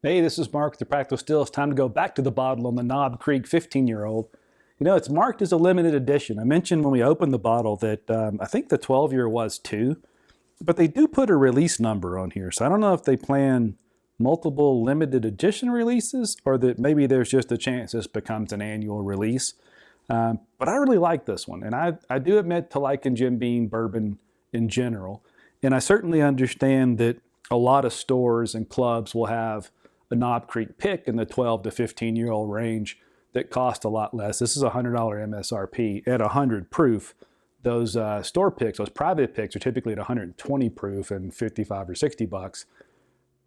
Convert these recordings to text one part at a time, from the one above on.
Hey, this is Mark with the Practical Still. It's time to go back to the bottle on the Knob Creek 15-year-old. You know, it's marked as a limited edition. I mentioned when we opened the bottle that I think the 12-year was too, but they do put a release number on here. So I don't know if they plan multiple limited edition releases or that maybe there's just a chance this becomes an annual release. But I really like this one. And I do admit to liking Jim Beam bourbon in general. And I certainly understand that a lot of stores and clubs will have a Knob Creek pick in the 12 to 15-year-old range that cost a lot less. This is a $100 MSRP at 100 proof. Those store picks, those private picks, are typically at 120 proof and 55 or 60 bucks.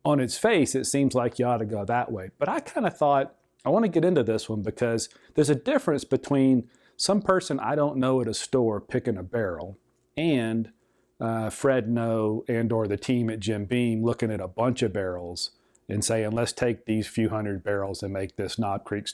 On its face, it seems like you ought to go that way. But I kind of thought, I want to get into this one because there's a difference between some person I don't know at a store picking a barrel and Fred Noe and or the team at Jim Beam looking at a bunch of barrels and saying, let's take these few hundred barrels and make this Knob Creek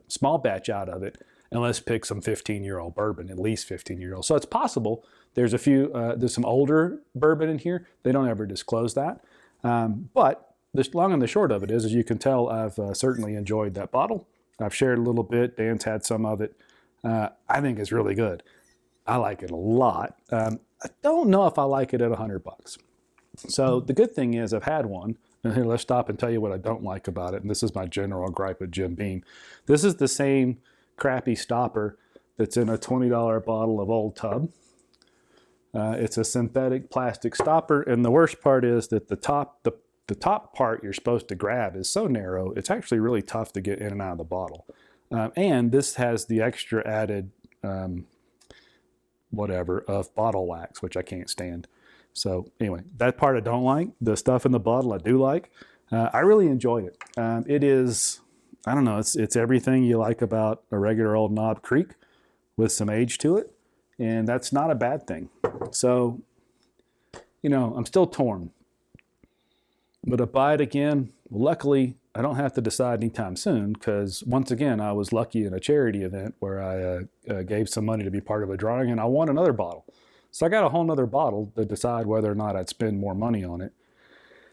small batch out of it, and let's pick some 15-year-old bourbon, at least 15-year-old. So it's possible there's there's some older bourbon in here. They don't ever disclose that. But the long and the short of it is, as you can tell, I've certainly enjoyed that bottle. I've shared a little bit. Dan's had some of it. I think it's really good. I like it a lot. I don't know if I like it at 100 bucks. So the good thing is I've had one. And here, let's stop and tell you what I don't like about it. And this is my general gripe with Jim Beam. This is the same crappy stopper that's in a $20 bottle of Old Tub. It's a synthetic plastic stopper. And the worst part is that the top part you're supposed to grab is so narrow, it's actually really tough to get in and out of the bottle. And this has the extra added whatever of bottle wax, which I can't stand. So anyway, that part I don't like. The stuff in the bottle I do like. I really enjoyed it. It is, I don't know, it's everything you like about a regular old Knob Creek with some age to it. And that's not a bad thing. So, you know, I'm still torn. But to buy it again, luckily, I don't have to decide anytime soon because, once again, I was lucky in a charity event where I gave some money to be part of a drawing and I won another bottle. So I got a whole nother bottle to decide whether or not I'd spend more money on it.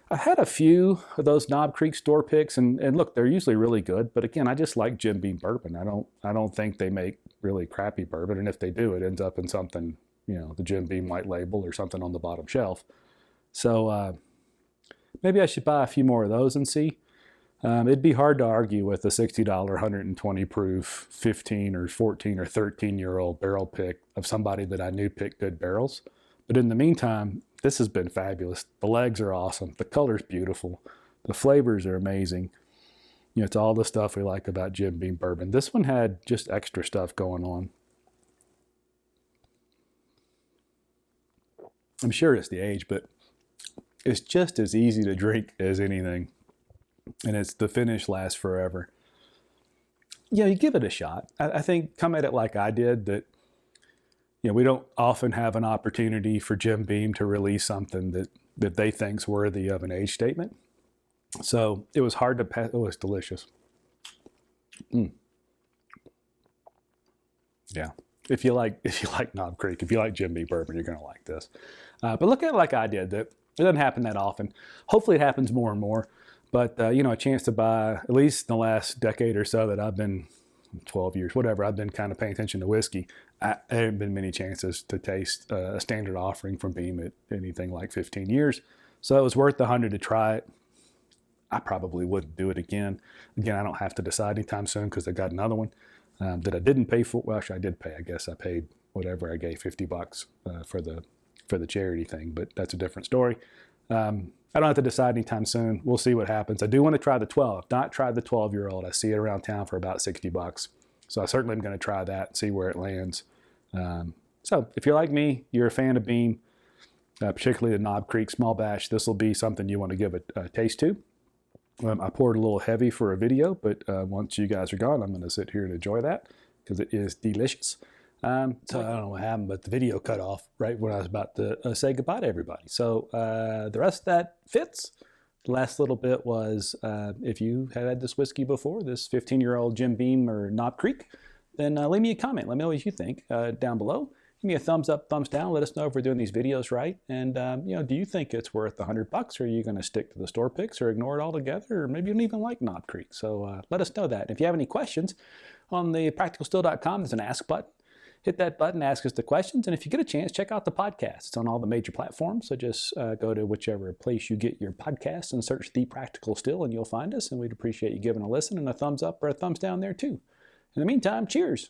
I had a few of those Knob Creek store picks, and look, they're usually really good. But again, I just like Jim Beam bourbon. I don't think they make really crappy bourbon, and if they do, it ends up in something, you know, the Jim Beam white label or something on the bottom shelf. So maybe I should buy a few more of those and see. It'd be hard to argue with a $60, 120 proof, 15 or 14 or 13-year-old barrel pick of somebody that I knew picked good barrels. But in the meantime, this has been fabulous. The legs are awesome. The color's beautiful. The flavors are amazing. You know, it's all the stuff we like about Jim Beam bourbon. This one had just extra stuff going on. I'm sure it's the age, but it's just as easy to drink as anything. And the finish lasts forever. Yeah, you give it a shot. I think come at it like I did, that, you know, we don't often have an opportunity for Jim Beam to release something that they think's worthy of an age statement. So it was hard to pass. Oh, it's delicious. Yeah. If you like Knob Creek, if you like Jim Beam bourbon, you're going to like this. But look at it like I did. That it doesn't happen that often. Hopefully it happens more and more. But, you know, a chance to buy, at least in the last decade or so that I've been, 12 years, whatever, I've been kind of paying attention to whiskey. There haven't been many chances to taste a standard offering from Beam at anything like 15 years. So it was worth the 100 to try it. I probably wouldn't do it again. Again, I don't have to decide anytime soon because I got another one that I didn't pay for. Well, actually, I did pay. I guess I paid whatever I gave, 50 bucks for the charity thing, but that's a different story. I don't have to decide anytime soon. We'll see what happens. I do want to try the 12. I've not tried the 12-year-old. I see it around town for about 60 bucks. So I certainly am going to try that and see where it lands. So if you're like me, you're a fan of Beam, particularly the Knob Creek small batch, this will be something you want to give a taste to. I poured a little heavy for a video, but once you guys are gone, I'm going to sit here and enjoy that because it is delicious. So I don't know what happened, but the video cut off right when I was about to say goodbye to everybody. So the rest of that fits. The last little bit was if you have had this whiskey before, this 15-year-old Jim Beam or Knob Creek, then leave me a comment. Let me know what you think down below. me a thumbs up, thumbs down. Let us know if we're doing these videos right. And, do you think it's worth $100? Or are you going to stick to the store picks or ignore it altogether? Or maybe you don't even like Knob Creek. So let us know that. And if you have any questions, on the practicalstill.com, there's an ask button. Hit that button, ask us the questions. And if you get a chance, check out the podcast. It's on all the major platforms. So just go to whichever place you get your podcasts and search The Practical Still, and you'll find us. And we'd appreciate you giving a listen and a thumbs up or a thumbs down there too. In the meantime, cheers.